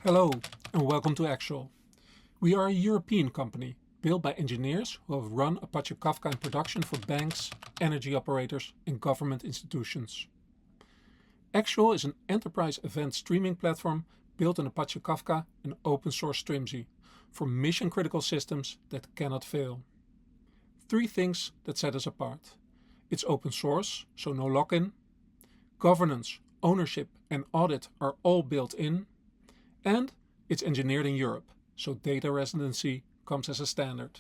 Hello and welcome to Axual. We are a European company built by engineers who have run Apache Kafka in production for banks, energy operators and government institutions. Axual is an enterprise event streaming platform built on Apache Kafka and open source Strimzi for mission critical systems that cannot fail. Three things that set us apart. It's open source, so no lock-in. Governance, ownership and audit are all built in. And it's engineered in Europe, so data residency comes as a standard.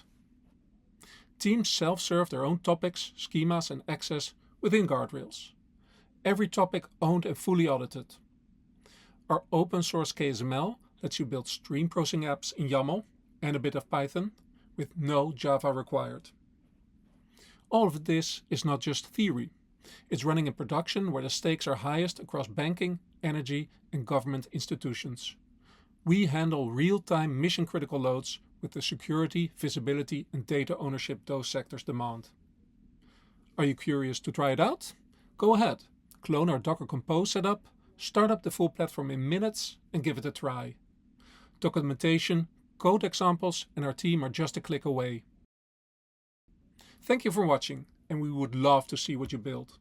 Teams self-serve their own topics, schemas and access within guardrails. Every topic owned and fully audited. Our open source KSML lets you build stream processing apps in YAML and a bit of Python with no Java required. All of this is not just theory. It's running in production where the stakes are highest across banking, energy and government institutions. We handle real-time mission-critical loads with the security, visibility and data ownership those sectors demand. Are you curious to try it out? Go ahead, clone our Docker Compose setup, start up the full platform in minutes and give it a try. Documentation, code examples and our team are just a click away. Thank you for watching and we would love to see what you build.